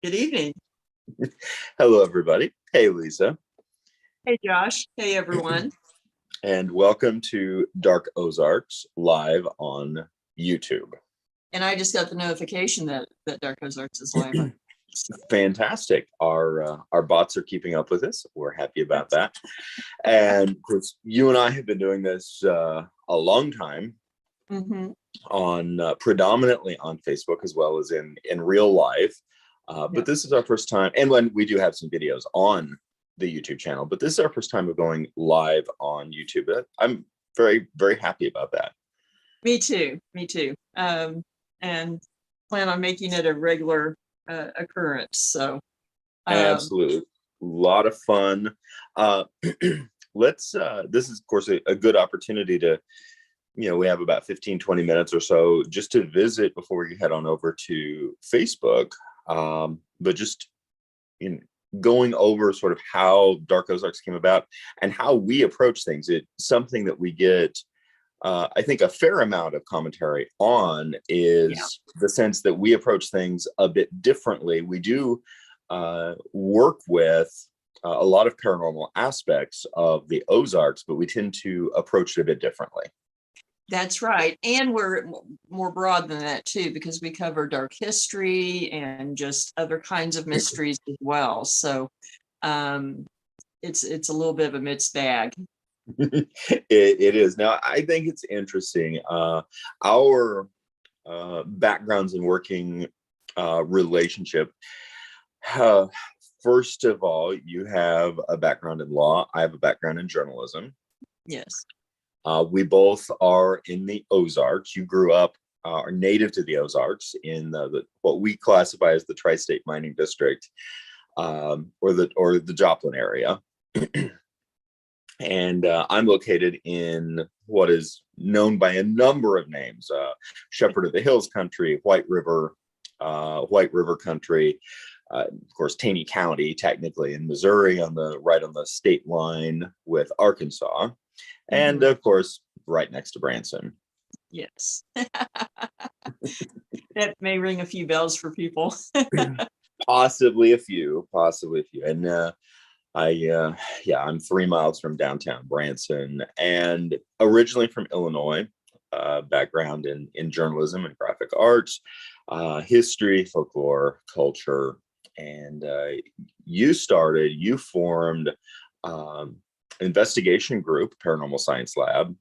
Good evening. Hello, everybody. Hey, Lisa. Hey, Josh. Hey, everyone. And welcome to Dark Ozarks live on YouTube. And I just got the notification that Dark Ozarks is live on. Fantastic. Our bots are keeping up with us. We're happy about that. And of course, you and I have been doing this a long time on predominantly on Facebook as well as in real life. But this is our first time, and when we do have some videos on the YouTube channel, but this is our first time of going live on YouTube. I'm very, very happy about that. Me too. And plan on making it a regular occurrence. So absolutely, a lot of fun. This is of course a good opportunity to, we have about 15-20 minutes or so just to visit before we head on over to Facebook. But just going over sort of how Dark Ozarks came about and how we approach things. It's something that we get, I think, a fair amount of commentary on is the sense that we approach things a bit differently. We do work with a lot of paranormal aspects of the Ozarks, but we tend to approach it a bit differently. That's right. And we're more broad than that too, because we cover dark history and just other kinds of mysteries as well. So it's a little bit of a mixed bag. It is. Now, I think it's interesting. Our backgrounds in working relationship. First of all, you have a background in law. I have a background in journalism. Yes. We both are in the Ozarks. You grew up, are native to the Ozarks in the what we classify as the Tri-State Mining District, or the Joplin area. And I'm located in what is known by a number of names: Shepherd of the Hills country, White River country, of course, Taney County, technically in Missouri, right on the state line with Arkansas. And of course, right next to Branson. Yes. That may ring a few bells for people. Possibly a few. And I'm 3 miles from downtown Branson, and originally from Illinois. Background in journalism and graphic arts, history, folklore, culture. And you formed investigation group, Paranormal Science Lab.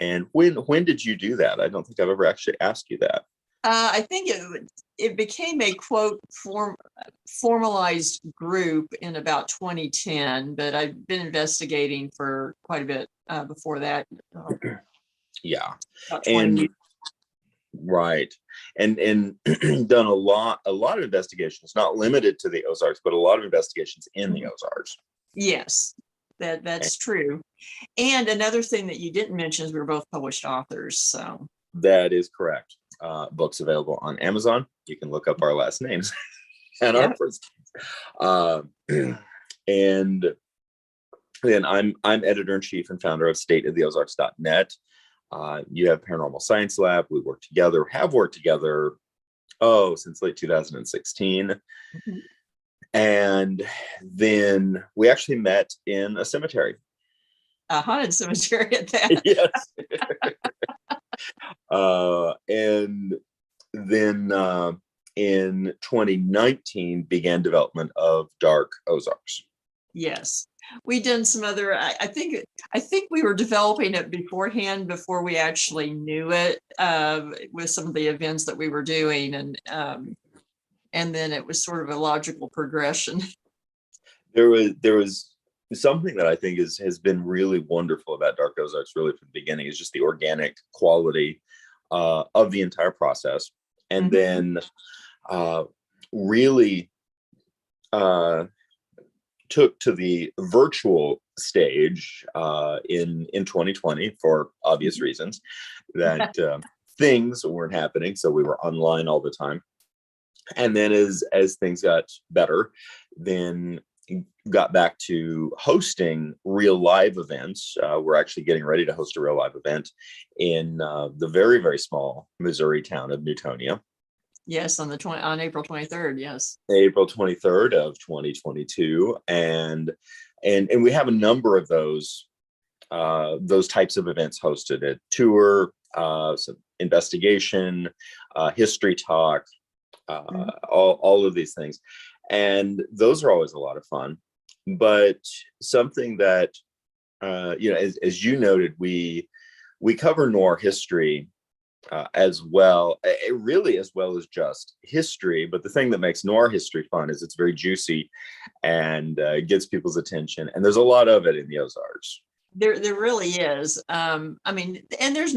And when did you do that? I don't think I've ever actually asked you that. I think it became a quote formalized group in about 2010, but I've been investigating for quite a bit before that. Yeah, and right, and done a lot of investigations, not limited to the Ozarks, but a lot of investigations in the Ozarks. Yes, that's true. And another thing that you didn't mention is we were both published authors. So that is correct. Books available on Amazon. You can look up our last names and our first names. And then I'm editor-in-chief and founder of stateoftheozarks.net. You have Paranormal Science Lab. We have worked together since late 2016. And then we actually met in a cemetery. A haunted cemetery at that. Yes. And then in 2019 began development of Dark Ozarks. Yes, we done some other. I think we were developing it beforehand before we actually knew it, with some of the events that we were doing, and then it was sort of a logical progression. There was something that I think has been really wonderful about Dark Ozarks, really from the beginning, is just the organic quality of the entire process, and then really took to the virtual stage in 2020 for obvious reasons that things weren't happening, so we were online all the time. And then as things got better, then got back to hosting real live events. We're actually getting ready to host a real live event in the very, very small Missouri town of Newtonia. Yes, on April 23rd. Yes. April 23rd of 2022, and we have a number of those types of events hosted: a tour, some investigation, history talk, Mhm. all of these things, and those are always a lot of fun. But something that as you noted, we cover noir history as well, really as well as just history. But the thing that makes noir history fun is it's very juicy and gets people's attention. And there's a lot of it in the Ozarks. There really is. I mean, and there's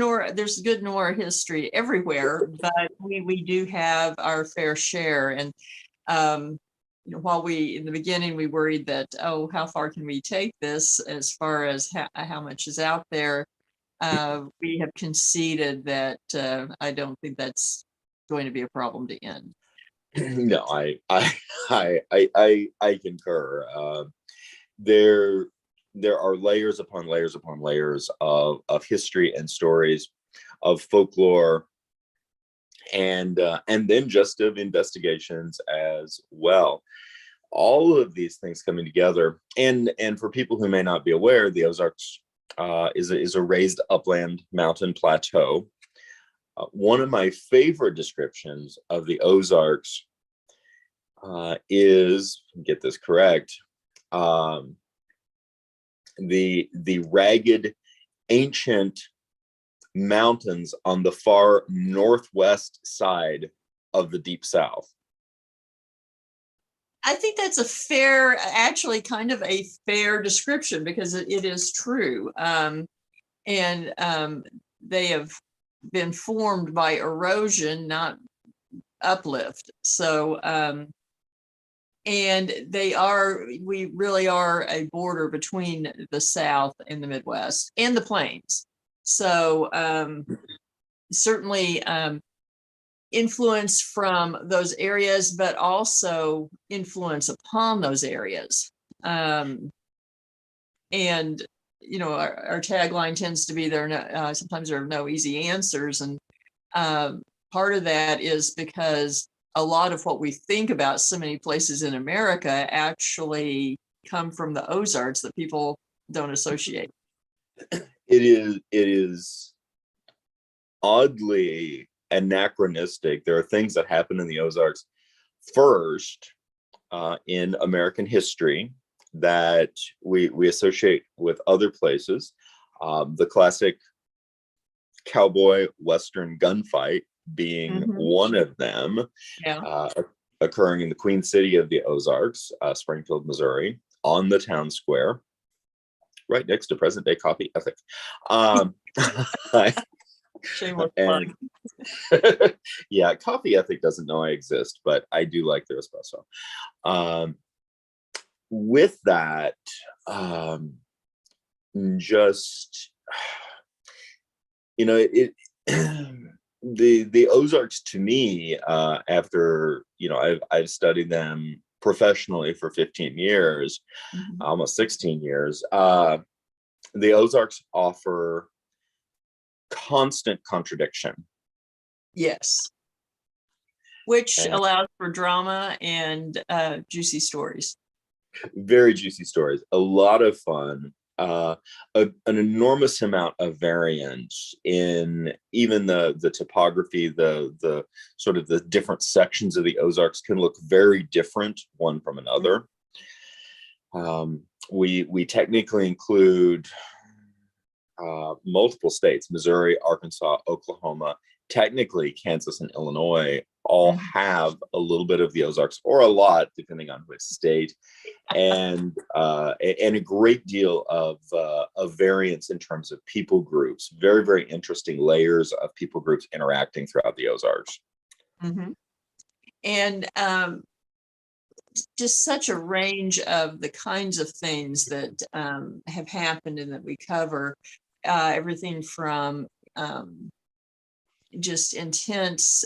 good noir history everywhere, but we do have our fair share. And while in the beginning we worried that, oh, how far can we take this as far as how much is out there, we have conceded that I don't think that's going to be a problem to end. No, I concur. There there are layers upon layers upon layers of history and stories, of folklore, and then just of investigations as well. All of these things coming together, and for people who may not be aware, the Ozarks is a raised upland mountain plateau. One of my favorite descriptions of the Ozarks is, get this correct, um, the ragged ancient mountains on the far northwest side of the Deep South. I think that's actually kind of a fair description, because it is true. And they have been formed by erosion, not uplift. So, and we really are a border between the South and the Midwest and the Plains. So, certainly, influence from those areas, but also influence upon those areas. And our tagline tends to be sometimes there are no easy answers, and part of that is because a lot of what we think about so many places in America actually come from the Ozarks that people don't associate. It is oddly anachronistic. There are things that happen in the Ozarks first in American history that we associate with other places. The classic cowboy Western gunfight being one of them, Yeah. occurring in the Queen City of the Ozarks, Springfield, Missouri, on the town square, right next to present day Coffee Ethic. Shameless plug. And yeah, Coffee Ethic doesn't know I exist, but I do like their espresso. With that, just it the Ozarks, to me, after I've studied them professionally for 15 years, almost 16 years. The Ozarks offer constant contradiction. Yes. Which And allows for drama and juicy stories. very juicy stories, a lot of fun, an enormous amount of variance in even the topography, the sort of the different sections of the Ozarks can look very different one from another. We technically include multiple states: Missouri, Arkansas, Oklahoma, technically Kansas and Illinois all have a little bit of the Ozarks, or a lot, depending on which state, and a great deal of variance in terms of people groups. Very, very interesting layers of people groups interacting throughout the Ozarks. And just such a range of the kinds of things that have happened and that we cover. Everything from just intense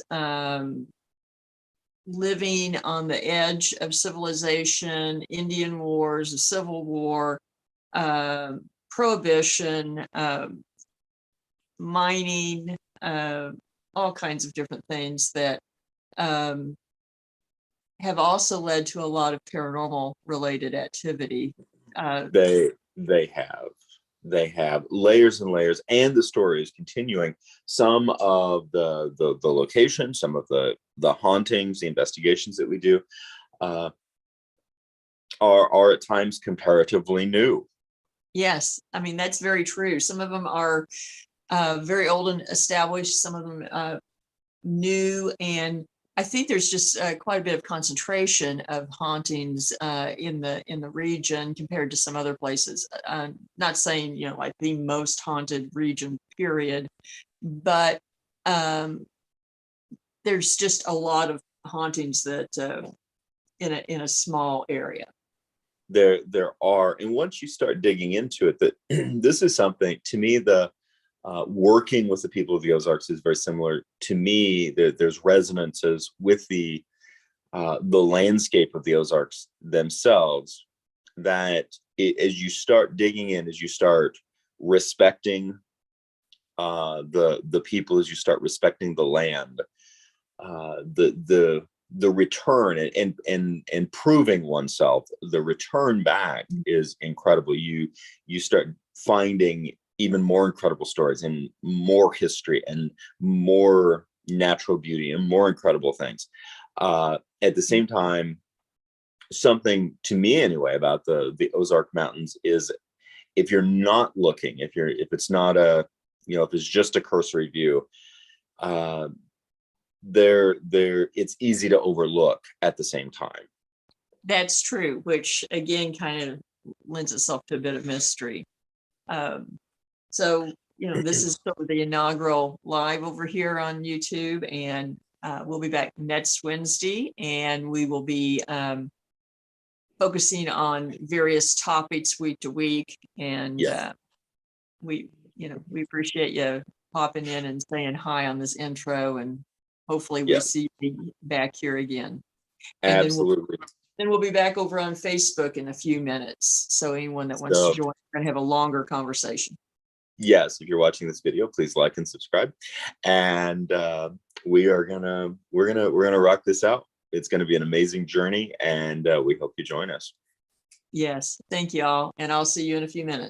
living on the edge of civilization, Indian wars, the Civil War, prohibition, mining, all kinds of different things that have also led to a lot of paranormal related activity. They have layers and layers, and the story is continuing. Some of the location, some of the hauntings, the investigations that we do are at times comparatively new. Yes, I mean, that's very true. Some of them are very old and established, some of them new, and I think there's just quite a bit of concentration of hauntings in the region compared to some other places. Not saying, you know, like the most haunted region, period, but there's just a lot of hauntings that in a small area. There are, and once you start digging into it, that this is something to me, the working with the people of the Ozarks is very similar to me. There's resonances with the landscape of the Ozarks themselves, that as you start digging in, as you start respecting the people, as you start respecting the land, the return and proving oneself, the return back is incredible. You start finding even more incredible stories and more history and more natural beauty and more incredible things. At the same time, something to me anyway about the Ozark Mountains is, if you're not looking, if it's not a, you know, if it's just a cursory view, it's easy to overlook at the same time. That's true, which again kind of lends itself to a bit of mystery. So, you know, this is sort of the inaugural live over here on YouTube, and we'll be back next Wednesday, and we will be focusing on various topics week to week. And Yes. we appreciate you popping in and saying hi on this intro, and hopefully we see you back here again. And absolutely. Then we'll be back over on Facebook in a few minutes. So anyone that wants to join, we're gonna have a longer conversation. Yes, if you're watching this video, please like and subscribe. And we're gonna rock this out. It's gonna be an amazing journey, and we hope you join us. Yes, thank you all, and I'll see you in a few minutes.